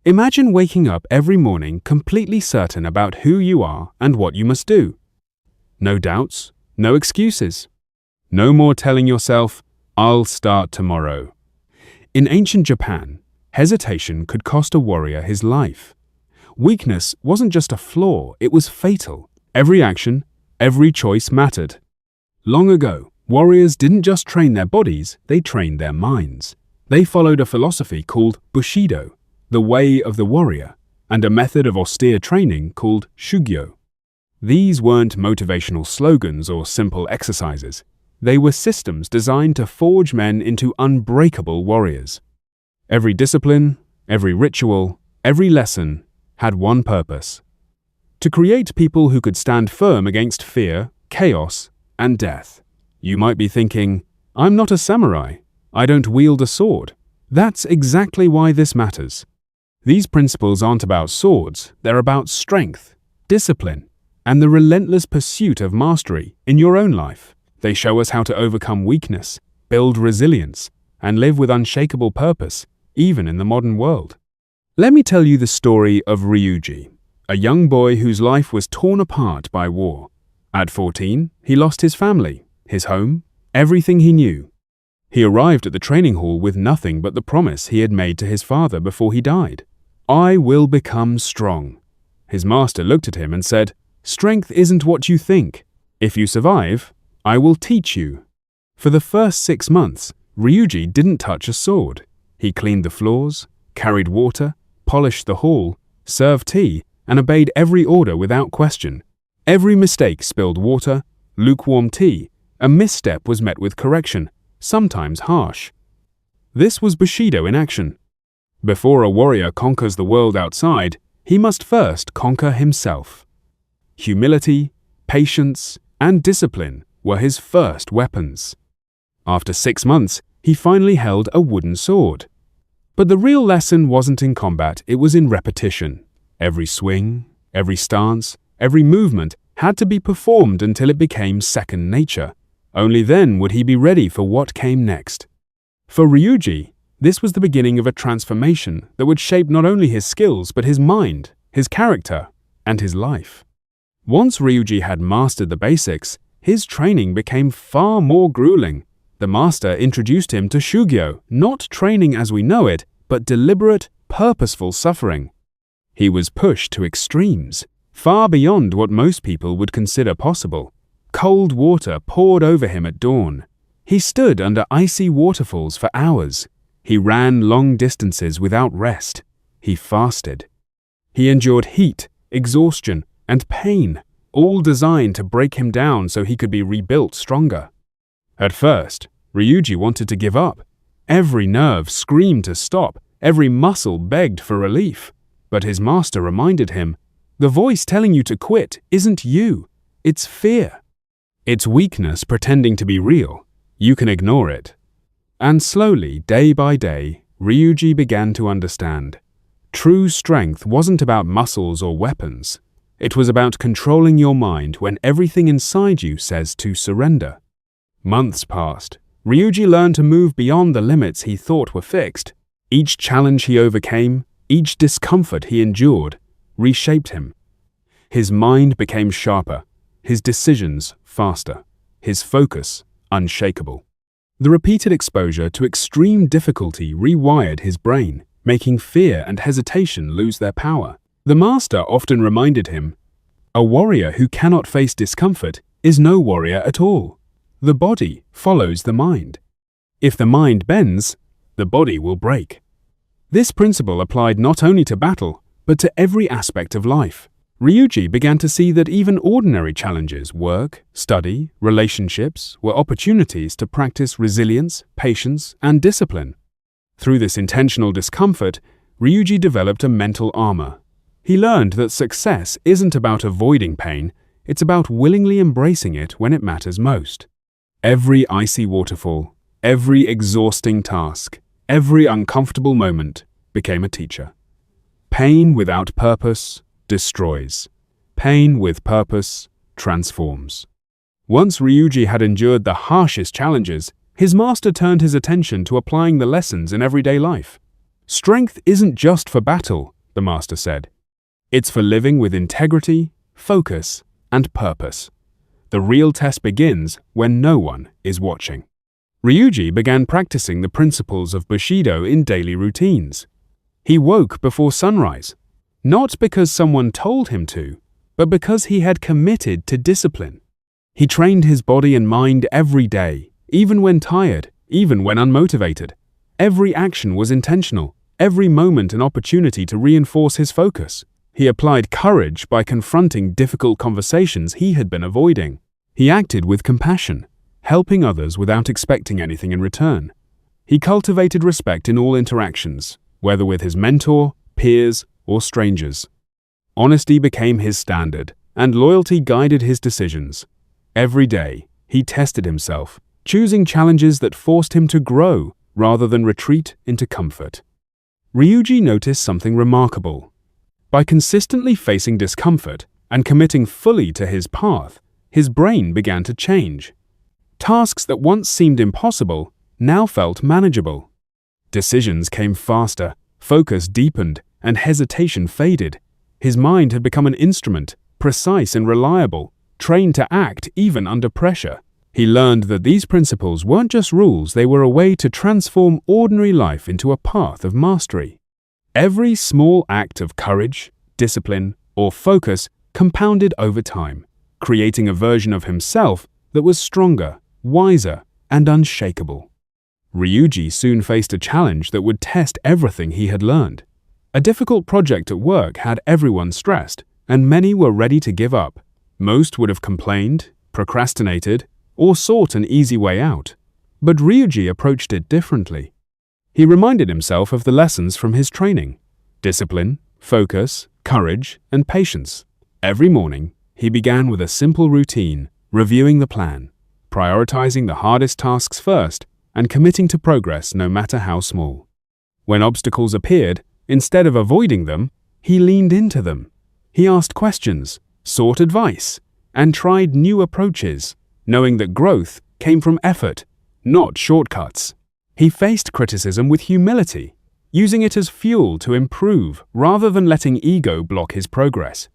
Imagine waking up every morning completely certain about who you are and what you must do. No doubts, no excuses. No more telling yourself, "I'll start tomorrow." In ancient Japan, hesitation could cost a warrior his life. Weakness wasn't just a flaw, it was fatal. Every action, every choice mattered. Long ago, warriors didn't just train their bodies, they trained their minds. They followed a philosophy called Bushido, the way of the warrior, and a method of austere training called Shugyo. These weren't motivational slogans or simple exercises. They were systems designed to forge men into unbreakable warriors. Every discipline, every ritual, every lesson had one purpose: to create people who could stand firm against fear, chaos, and death. You might be thinking, "I'm not a samurai. I don't wield a sword." That's exactly why this matters. These principles aren't about swords, they're about strength, discipline, and the relentless pursuit of mastery in your own life. They show us how to overcome weakness, build resilience, and live with unshakable purpose, even in the modern world. Let me tell you the story of Ryuji, a young boy whose life was torn apart by war. At 14, he lost his family, his home, everything he knew. He arrived at the training hall with nothing but the promise he had made to his father before he died. "I will become strong." His master looked at him and said, "Strength isn't what you think. If you survive, I will teach you." For the first 6 months, Ryuji didn't touch a sword. He cleaned the floors, carried water, polished the hall, served tea, and obeyed every order without question. Every mistake spilled water, lukewarm tea. A misstep was met with correction, sometimes harsh. This was Bushido in action. Before a warrior conquers the world outside, he must first conquer himself. Humility, patience, and discipline were his first weapons. After 6 months, he finally held a wooden sword. But the real lesson wasn't in combat, it was in repetition. Every swing, every stance, every movement had to be performed until it became second nature. Only then would he be ready for what came next. For Ryuji, this was the beginning of a transformation that would shape not only his skills but his mind, his character, and his life. Once Ryuji had mastered the basics, his training became far more grueling. The master introduced him to Shugyo, not training as we know it, but deliberate, purposeful suffering. He was pushed to extremes, far beyond what most people would consider possible. Cold water poured over him at dawn. He stood under icy waterfalls for hours. He ran long distances without rest. He fasted. He endured heat, exhaustion, and pain, all designed to break him down so he could be rebuilt stronger. At first, Ryuji wanted to give up. Every nerve screamed to stop, every muscle begged for relief. But his master reminded him, "The voice telling you to quit isn't you, it's fear. It's weakness pretending to be real. You can ignore it." And slowly, day by day, Ryuji began to understand. True strength wasn't about muscles or weapons. It was about controlling your mind when everything inside you says to surrender. Months passed. Ryuji learned to move beyond the limits he thought were fixed. Each challenge he overcame, each discomfort he endured, reshaped him. His mind became sharper, his decisions faster, his focus unshakable. The repeated exposure to extreme difficulty rewired his brain, making fear and hesitation lose their power. The master often reminded him, "A warrior who cannot face discomfort is no warrior at all. The body follows the mind. If the mind bends, the body will break." This principle applied not only to battle, but to every aspect of life. Ryuji began to see that even ordinary challenges, work, study, relationships, were opportunities to practice resilience, patience, and discipline. Through this intentional discomfort, Ryuji developed a mental armor. He learned that success isn't about avoiding pain, it's about willingly embracing it when it matters most. Every icy waterfall, every exhausting task, every uncomfortable moment became a teacher. Pain without purpose destroys. Pain with purpose transforms. Once Ryuji had endured the harshest challenges, his master turned his attention to applying the lessons in everyday life. Strength isn't just for battle, the master said. It's for living with integrity, focus, and purpose. The real test begins when no one is watching. Ryuji began practicing the principles of Bushido in daily routines. He woke before sunrise, not because someone told him to, but because he had committed to discipline. He trained his body and mind every day, even when tired, even when unmotivated. Every action was intentional, every moment an opportunity to reinforce his focus. He applied courage by confronting difficult conversations he had been avoiding. He acted with compassion, helping others without expecting anything in return. He cultivated respect in all interactions, whether with his mentor, peers, or strangers. Honesty became his standard, and loyalty guided his decisions. Every day, he tested himself, choosing challenges that forced him to grow rather than retreat into comfort. Ryuji noticed something remarkable. By consistently facing discomfort and committing fully to his path, his brain began to change. Tasks that once seemed impossible now felt manageable. Decisions came faster, focus deepened, and hesitation faded. His mind had become an instrument, precise and reliable, trained to act even under pressure. He learned that these principles weren't just rules, they were a way to transform ordinary life into a path of mastery. Every small act of courage, discipline, or focus compounded over time, creating a version of himself that was stronger, wiser, and unshakable. Ryuji soon faced a challenge that would test everything he had learned. A difficult project at work had everyone stressed, and many were ready to give up. Most would have complained, procrastinated, or sought an easy way out. But Ryuji approached it differently. He reminded himself of the lessons from his training: discipline, focus, courage, and patience. Every morning, he began with a simple routine, reviewing the plan, prioritizing the hardest tasks first, and committing to progress no matter how small. When obstacles appeared, instead of avoiding them, he leaned into them. He asked questions, sought advice, and tried new approaches, knowing that growth came from effort, not shortcuts. He faced criticism with humility, using it as fuel to improve rather than letting ego block his progress.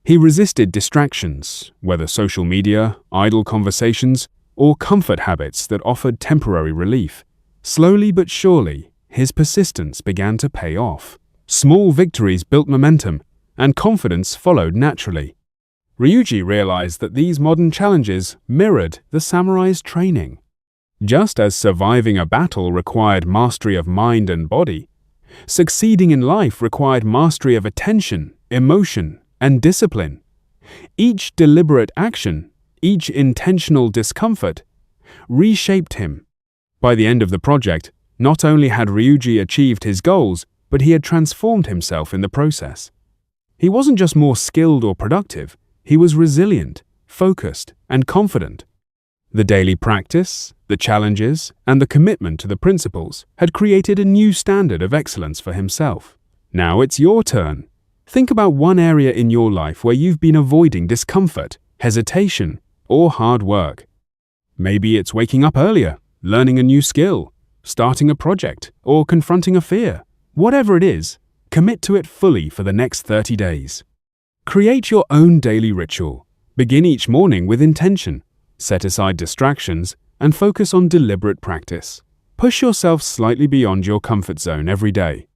He resisted distractions, whether social media, idle conversations, or comfort habits that offered temporary relief. Slowly but surely, his persistence began to pay off. Small victories built momentum, and confidence followed naturally. Ryuji realized that these modern challenges mirrored the samurai's training. Just as surviving a battle required mastery of mind and body, succeeding in life required mastery of attention, emotion, and discipline. Each deliberate action, each intentional discomfort, reshaped him. By the end of the project, not only had Ryuji achieved his goals, but he had transformed himself in the process. He wasn't just more skilled or productive, he was resilient, focused, and confident. The daily practice, the challenges, and the commitment to the principles had created a new standard of excellence for himself. Now it's your turn. Think about one area in your life where you've been avoiding discomfort, hesitation, or hard work. Maybe it's waking up earlier, learning a new skill, starting a project, or confronting a fear. Whatever it is, commit to it fully for the next 30 days. Create your own daily ritual. Begin each morning with intention. Set aside distractions and focus on deliberate practice. Push yourself slightly beyond your comfort zone every day.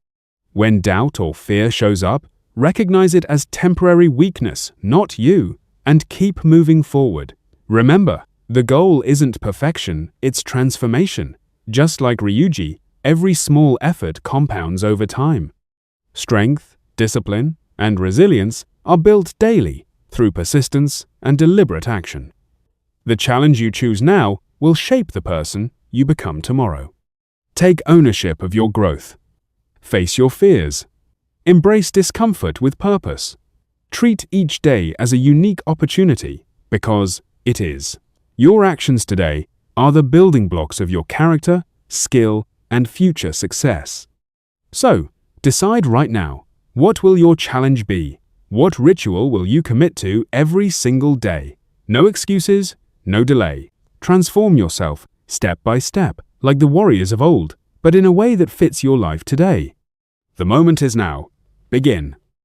When doubt or fear shows up, recognize it as temporary weakness, not you, and keep moving forward. Remember, the goal isn't perfection, it's transformation. Just like Ryuji, every small effort compounds over time. Strength, discipline, and resilience are built daily through persistence and deliberate action. The challenge you choose now will shape the person you become tomorrow. Take ownership of your growth. Face your fears. Embrace discomfort with purpose. Treat each day as a unique opportunity, because it is. Your actions today are the building blocks of your character, skill, and future success. So, decide right now, what will your challenge be? What ritual will you commit to every single day? No excuses, no delay. Transform yourself, step by step, like the warriors of old, but in a way that fits your life today. The moment is now. Begin.